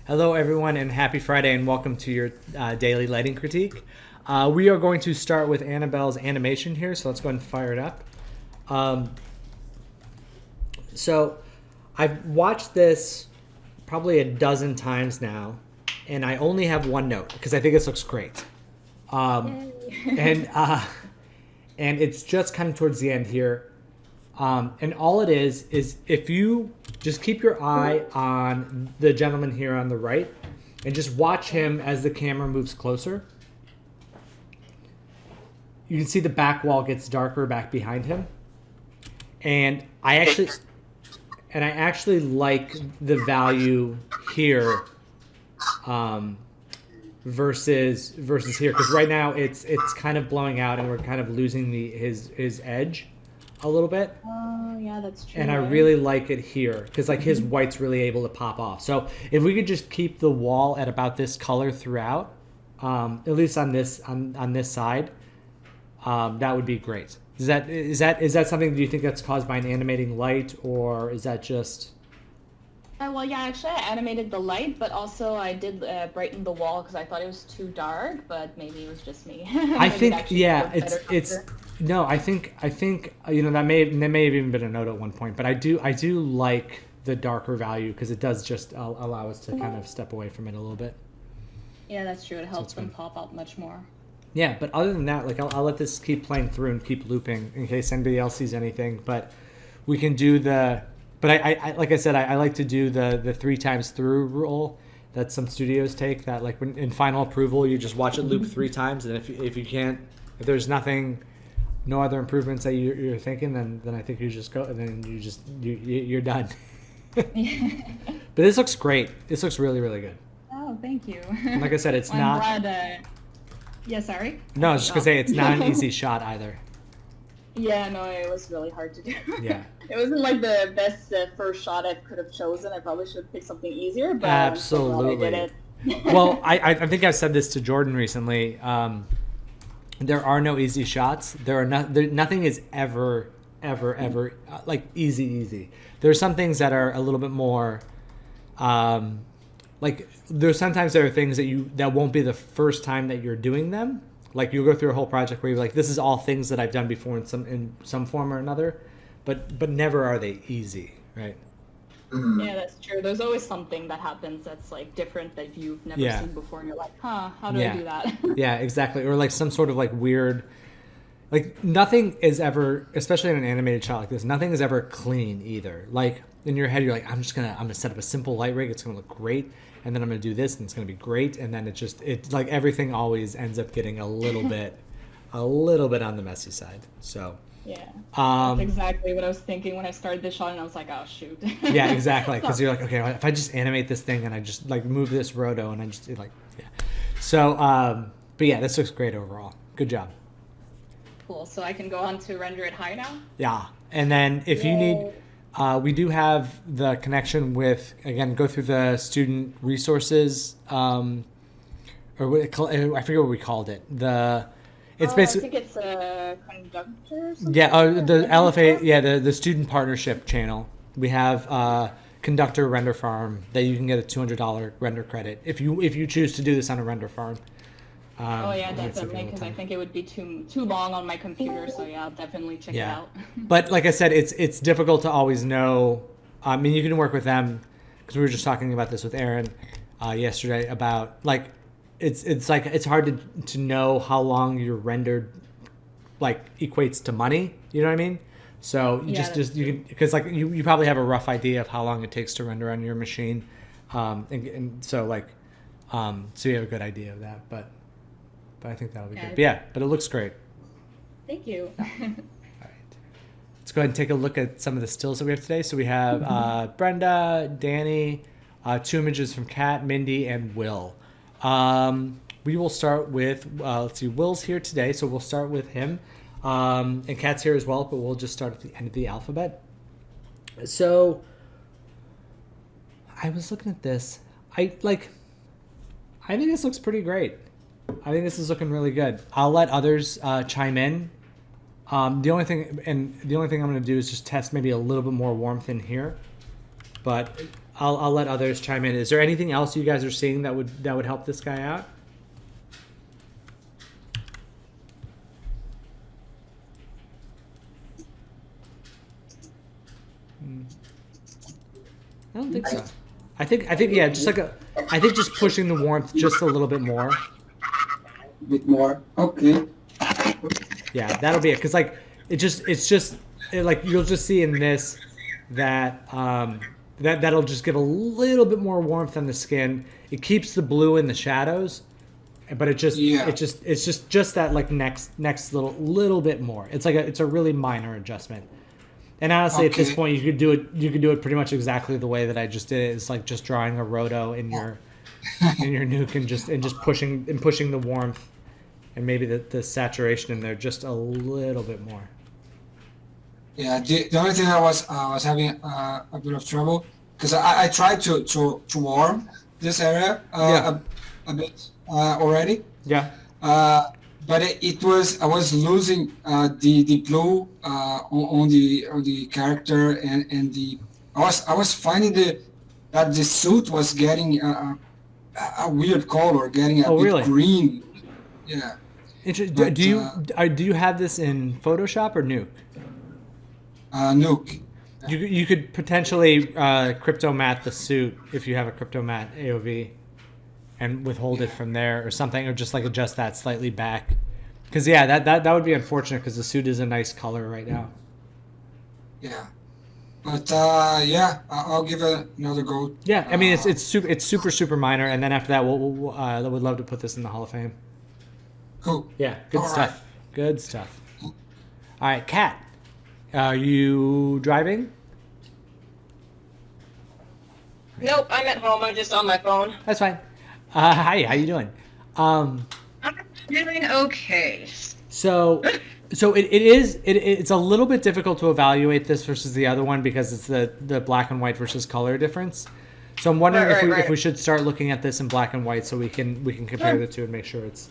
Hello, everyone, and happy Friday, and welcome to your daily lighting critique. We are going to start with Annabelle's animation here, so let's go ahead and fire it up. So I've watched this probably a dozen times now, and I only have one note because I think this looks great. And it's just kind of towards the end here. And all it is if you just keep your eye on the gentleman here on the right and just watch him as the camera moves closer. You can see the back wall gets darker back behind him. And I actually like the value here versus here, because right now it's kind of blowing out and we're kind of losing his edge a little bit. Oh, yeah, that's true. And I really like it here because like his white's really able to pop off. So if we could just keep the wall at about this color throughout, at least on this side, that would be great. Is that something, do you think that's caused by an animating light, or is that just... Well, yeah, actually I animated the light, but also I did brighten the wall because I thought it was too dark, but maybe it was just me. I think, yeah, I think you know, that may have even been a note at one point, but I do like the darker value because it does just allow us to kind of step away from it a little bit. Yeah, that's true. It helps them pop out much more. Yeah, but other than that, like I'll let this keep playing through and keep looping in case anybody else sees anything. But we can do the. But I like I said, I like to do the 3 times through rule that some studios take. That like when in final approval, you just watch it loop 3 times, and if you can't, if there's no other improvements that you're thinking, then I think you just go, and then you're done. But this looks great. This looks really, really good. Oh, thank you. And like I said, it's not. I'm glad, yeah, sorry. No, I was just gonna say it's not an easy shot either. Yeah, no, it was really hard to do. Yeah. It wasn't like the best first shot I could have chosen. I probably should have picked something easier, but absolutely. I did it. Well, I think I've said this to Jordan recently. There are no easy shots. Nothing is ever like easy. There's some things that are a little bit more, like there's sometimes there are things that won't be the first time that you're doing them. Like you'll go through a whole project where you're like, this is all things that I've done before in some form or another, but never are they easy, right? Yeah, that's true. There's always something that happens that's like different that you've never seen before, and you're like, how do I do that? Yeah, exactly. Or like some sort of like weird, like nothing is ever, especially in an animated shot like this, nothing is ever clean either. Like in your head, you're like, I'm gonna set up a simple light rig. It's gonna look great. And then I'm gonna do this, and it's gonna be great. And then it's like everything always ends up getting a little bit on the messy side. So yeah, that's exactly what I was thinking when I started this shot, and I was like, oh shoot. Yeah, exactly. Because you're like, okay, if I just animate this thing and I just like move this roto and I just like, yeah. So, but yeah, this looks great overall. Good job. Cool. So I can go on to render it high now. Yeah, and then if you need. We do have the connection with, again, go through the student resources, or I forget what we called it. It's basically. I think it's a conductor. Or something. Yeah, the LFA. Yeah, the student partnership channel. We have Conductor Render Farm that you can get a $200 render credit if you choose to do this on a render farm. Oh yeah, definitely, because I think it would be too long on my computer. So yeah, I'll definitely check it out. But like I said, it's difficult to always know. I mean, you can work with them because we were just talking about this with Aaron yesterday about like it's like it's hard to know how long your rendered like equates to money. You know what I mean? So you you can, because like you probably have a rough idea of how long it takes to render on your machine, and so like so you have a good idea of that, but I think that'll be good. But it looks great. Thank you. All right. Let's go ahead and take a look at some of the stills that we have today. So we have Brenda, Dani, 2 images from Kat, Mindy, and Will. We will start with, let's see, Will's here today, so we'll start with him. And Kat's here as well, but we'll just start at the end of the alphabet. So I was looking at this. I think this looks pretty great. I think this is looking really good. I'll let others chime in. The only thing I'm going to do is just test maybe a little bit more warmth in here. But I'll let others chime in. Is there anything else you guys are seeing that would help this guy out? I don't think so. I think yeah, just I think just pushing the warmth just a little bit more. A bit more. Okay. Yeah, that'll be it. Cause like like you'll just see in this that that'll just give a little bit more warmth on the skin. It keeps the blue in the shadows, but it's just that like next little bit more. It's like it's a really minor adjustment. And honestly, at this point, you could do it pretty much exactly the way that I just did it. It's like just drawing a roto in your nuke and just pushing the warmth and maybe the saturation in there just a little bit more. Yeah, the only thing I was having a bit of trouble because I tried to warm this area a bit already. Yeah. But it was I was losing the blue on the character and the I was finding that the suit was getting a weird color, getting a bit really? green. Yeah. But, do you have this in Photoshop or Nuke? Nuke. You could potentially crypto matte the suit if you have a crypto matte AOV. And withhold it from there or something, or just like adjust that slightly back, because that would be unfortunate because the suit is a nice color right now. Yeah, but I'll give it another go. Yeah, I mean it's super minor, and then after that we'll I would love to put this in the Hall of Fame. Cool. Yeah, good All stuff. right. Good stuff. All right, Kat, are you driving? Nope, I'm at home. I'm just on my phone. That's fine. Hi, how you doing? I'm doing okay. So it's a little bit difficult to evaluate this versus the other one because it's the black and white versus color difference. So I'm wondering if we should start looking at this in black and white so we can compare the two and make sure it's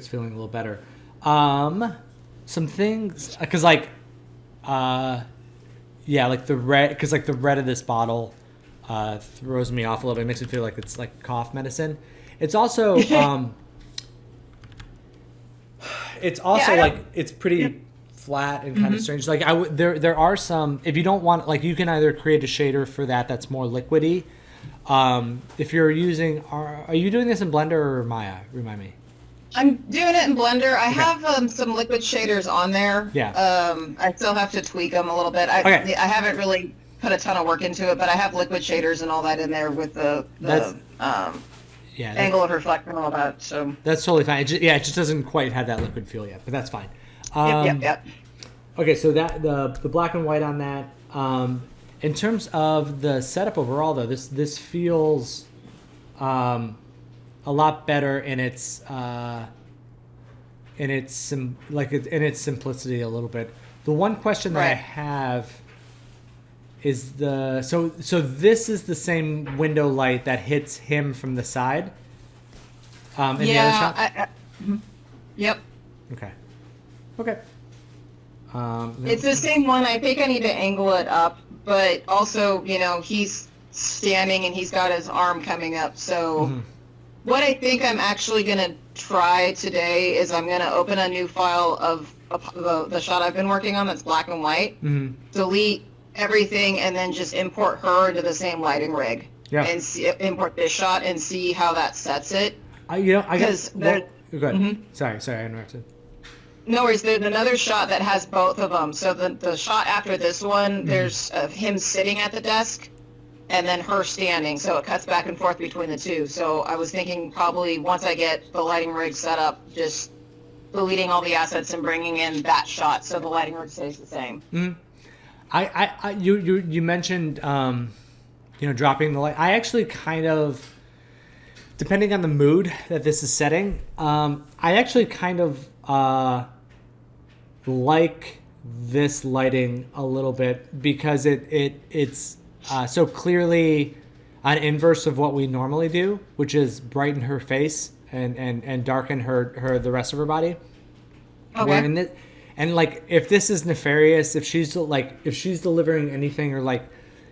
feeling a little better. Some things because like the red, because like the red of this bottle throws me off a little bit. It makes me feel like it's like cough medicine. It's also like it's pretty flat and kind of strange. Like there are some, if you don't want, like you can either create a shader for that's more liquidy. If you're using, are you doing this in Blender or Maya? Remind me. I'm doing it in Blender. I have some liquid shaders on there. Yeah. I still have to tweak them a little bit. I haven't really put a ton of work into it, but I have liquid shaders and all that in there with the angle of reflection and all that. So that's totally fine. It just doesn't quite have that liquid feel yet, but that's fine. Yep. Okay, so that the black and white on that. In terms of the setup overall, though, this feels a lot better in its simplicity a little bit. The one question that I have is so this is the same window light that hits him from the side. In the other shot? Yep. Okay. It's the same one. I think I need to angle it up, but also, he's standing and he's got his arm coming up. So what I think I'm actually going to try today is I'm going to open a new file of the shot I've been working on that's black and white, delete everything, and then just import her into the same lighting rig. Yeah. And import this shot and see how that sets it. Go ahead. Sorry, I interrupted. No worries. There's another shot that has both of them. So the shot after this one, there's him sitting at the desk, and then her standing. So it cuts back and forth between the two. So I was thinking probably once I get the lighting rig set up, just deleting all the assets and bringing in that shot so the lighting rig stays the same. You mentioned dropping the light. I actually kind of, depending on the mood that this is setting, I actually kind of like this lighting a little bit because it's so clearly an inverse of what we normally do, which is brighten her face and darken her the rest of her body. And like if this is nefarious, if she's delivering anything, or like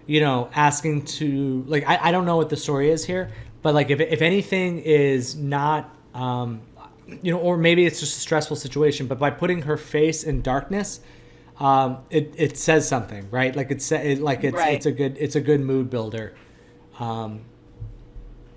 asking to, like, I don't know what the story is here, but like if anything is not, or maybe it's just a stressful situation, but by putting her face in darkness, it says something, right? Like it's Right. it's a good mood builder.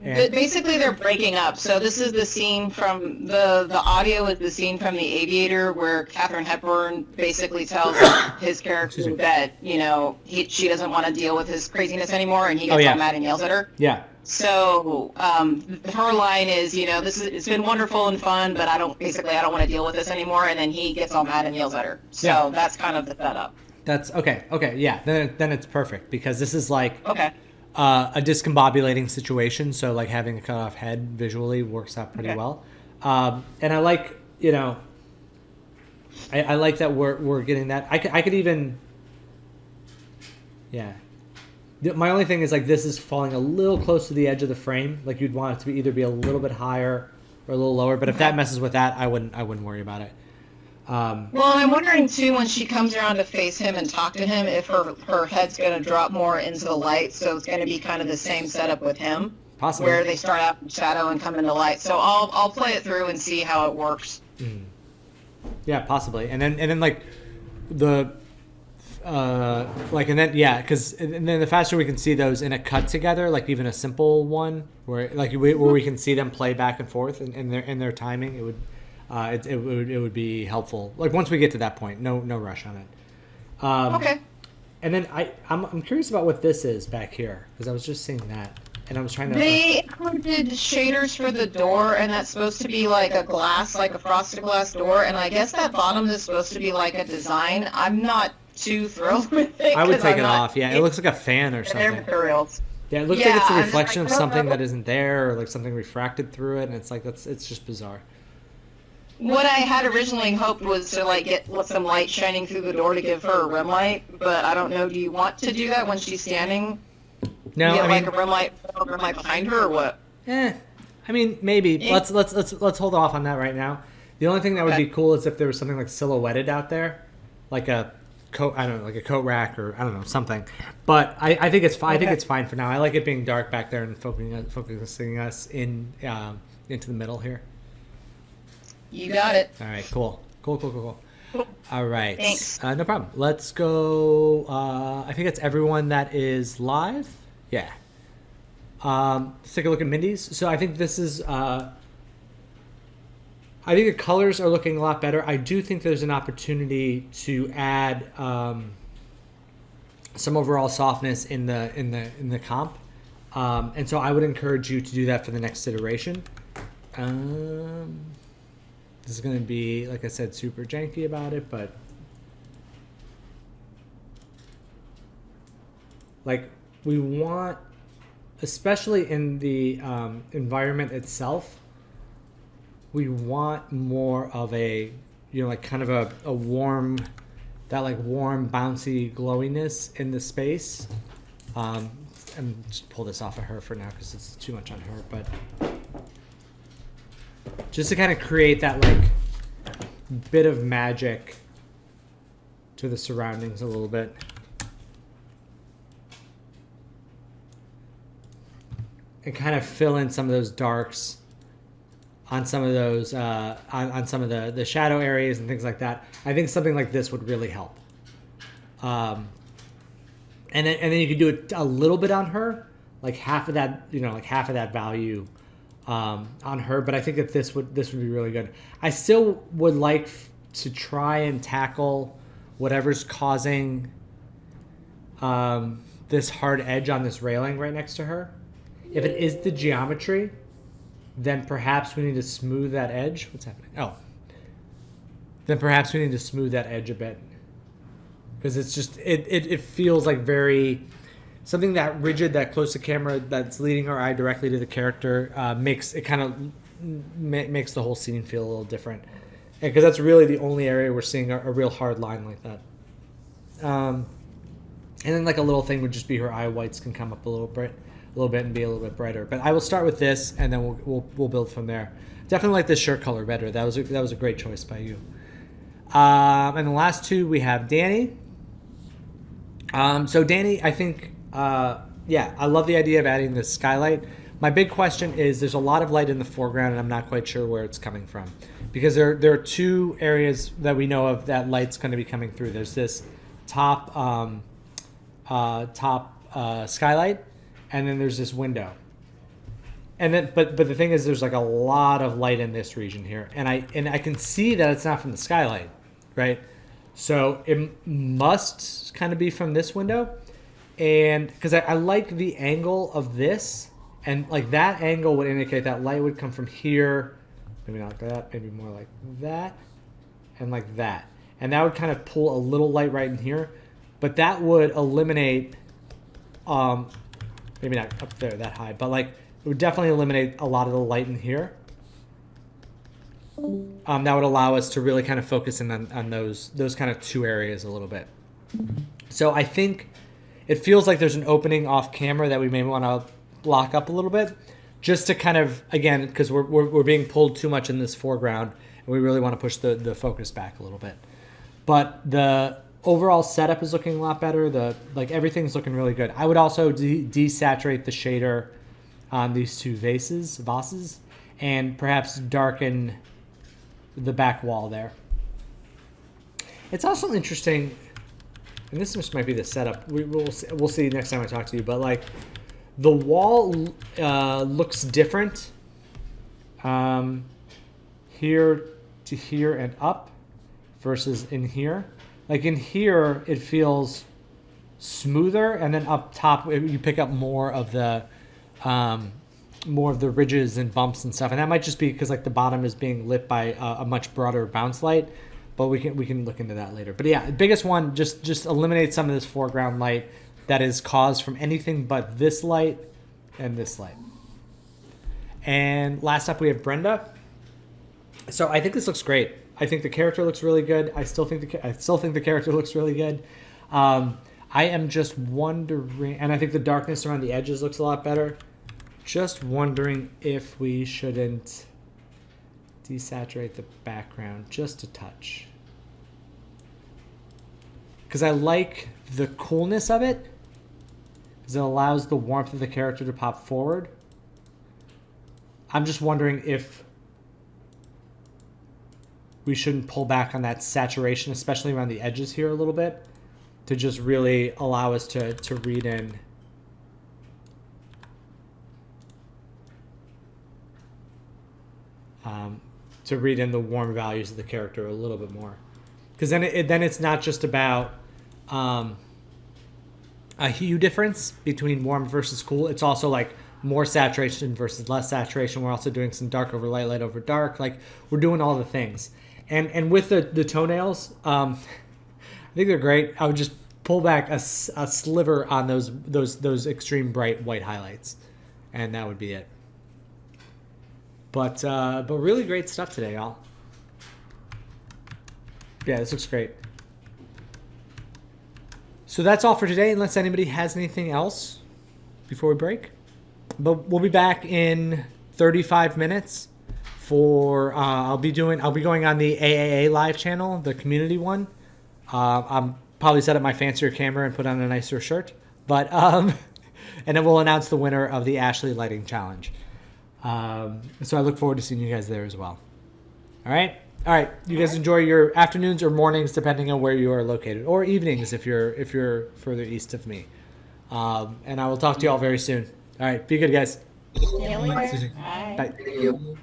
But basically, they're breaking up. So this is the scene from the audio is the scene from The Aviator where Katharine Hepburn basically tells his character that she doesn't want to deal with his craziness anymore, and he gets all mad and yells at her. Yeah. So her line is, it's been wonderful and fun, but I don't want to deal with this anymore. And then he gets all mad and yells at her. So that's kind of the setup. That's okay. Okay, yeah. Then it's perfect because this is like Okay. A discombobulating situation. So like having a cut off head visually works out pretty well. And I like I like that we're getting that. I could even My only thing is like this is falling a little close to the edge of the frame. Like you'd want it to be either a little bit higher or a little lower. But if that messes with that, I wouldn't worry about it. Well, I'm wondering too when she comes around to face him and talk to him if her head's going to drop more into the light. So it's going to be kind of the same setup with him, Possibly. where they start out in shadow and come into light. So I'll play it through and see how it works. Yeah, possibly. And then like the because then the faster we can see those in a cut together, like even a simple one where we can see them play back and forth in their timing, it would be helpful. Like once we get to that point, no rush on it. Okay. And then I'm curious about what this is back here because I was just seeing that and I was trying to. They included shaders for the door, and that's supposed to be like a glass, like a frosted glass door, and I guess that bottom is supposed to be like a design. I'm not too thrilled with it. I would take it off. Yeah, it looks like a fan or Their something. materials. Yeah, it looks like it's a I'm reflection of like, something that isn't there, or like something refracted through it, and it's like it's just bizarre. What I had originally hoped was to like get some light shining through the door to give her a rim light, but I don't know. Do you want to do that when she's standing? No, Get I like mean, a rim light behind her, or what? I mean maybe. Let's hold off on that right now. The only thing that would be cool is if there was something like silhouetted out there, like a coat. I don't know, like a coat rack or I don't know something. But I think it's fine. I think it's fine for now. I like it being dark back there and focusing us into the middle here. You got it. All right, cool. All right. Thanks. No problem. Let's go. I think that's everyone that is live. Yeah. Let's take a look at Mindy's. So I think this is. I think the colors are looking a lot better. I do think there's an opportunity to add some overall softness in the comp, and so I would encourage you to do that for the next iteration. This is going to be, like I said, super janky about it, but like we want, especially in the environment itself, we want more of a, like kind of a warm, that like warm, bouncy glowiness in the space. And just pull this off of her for now because it's too much on her, but just to kind of create that like bit of magic to the surroundings a little bit. And kind of fill in some of those darks on some of those on some of the shadow areas and things like that. I think something like this would really help. And then you could do it a little bit on her, like half of that, like half of that value on her. But I think that this would be really good. I still would like to try and tackle whatever's causing this hard edge on this railing right next to her. If it is the geometry, then perhaps we need to smooth that edge. What's happening? Oh. Then perhaps we need to smooth that edge a bit. Because it's just, it feels like very, something that rigid, that close to camera, that's leading our eye directly to the character, makes the whole scene feel a little different. Because that's really the only area we're seeing a real hard line like that. And then like a little thing would just be her eye whites can come up a little bit and be a little bit brighter. But I will start with this, and then we'll build from there. Definitely like this shirt color better. That was a great choice by you. And the last two we have Dani. So Dani, I think Yeah, I love the idea of adding this skylight. My big question is there's a lot of light in the foreground and I'm not quite sure where it's coming from. Because there are two areas that we know of that light's going to be coming through. There's this top skylight, and then there's this window. And then, but the thing is, there's like a lot of light in this region here, and I can see that it's not from the skylight, right? So it must kind of be from this window, and because I like the angle of this, and like that angle would indicate that light would come from here, maybe not like that, maybe more like that, and like that, and that would kind of pull a little light right in here, but that would eliminate, maybe not up there that high, but like. It would definitely eliminate a lot of the light in here. That would allow us to really kind of focus in on those kind of two areas a little bit. So I think it feels like there's an opening off camera that we may want to block up a little bit, just to kind of, again, because we're being pulled too much in this foreground, and we really want to push the focus back a little bit. But the overall setup is looking a lot better. Like everything's looking really good. I would also desaturate the shader on these two vases, and perhaps darken the back wall there. It's also interesting, and this just might be the setup. We'll see next time I talk to you. But like, the wall looks different here to here and up versus in here. Like in here, it feels smoother, and then up top you pick up more of the ridges and bumps and stuff, and that might just be because like the bottom is being lit by a much broader bounce light, but we can look into that later. But yeah, the biggest one, just eliminate some of this foreground light that is caused from anything but this light and this light. And last up we have Brenda. So I think this looks great. I think the character looks really good. I still think the character looks really good. I am just wondering, and I think the darkness around the edges looks a lot better. Just wondering if we shouldn't desaturate the background just a touch. Because I like the coolness of it, because it allows the warmth of the character to pop forward. I'm just wondering if we shouldn't pull back on that saturation, especially around the edges here a little bit, to just really allow us to read in the warm values of the character a little bit more, because then it's not just about a hue difference between warm versus cool. It's also like more saturation versus less saturation. We're also doing some dark over light, light over dark. Like we're doing all the things, and with the toenails, I think they're great. I would just pull back a sliver on those extreme bright white highlights, and that would be it. But really great stuff today, y'all. Yeah, this looks great. So that's all for today, unless anybody has anything else before we break. But we'll be back in 35 minutes for I'll be going on the AAA live channel, the community one. I'm probably set up my fancier camera and put on a nicer shirt, but and then we'll announce the winner of the Ashley Lighting Challenge. So I look forward to seeing you guys there as well. All right. You guys enjoy your afternoons or mornings, depending on where you are located, or evenings if you're further east of me. And I will talk to you all very soon. All right. Be good, guys. See you later. Bye. Thank you.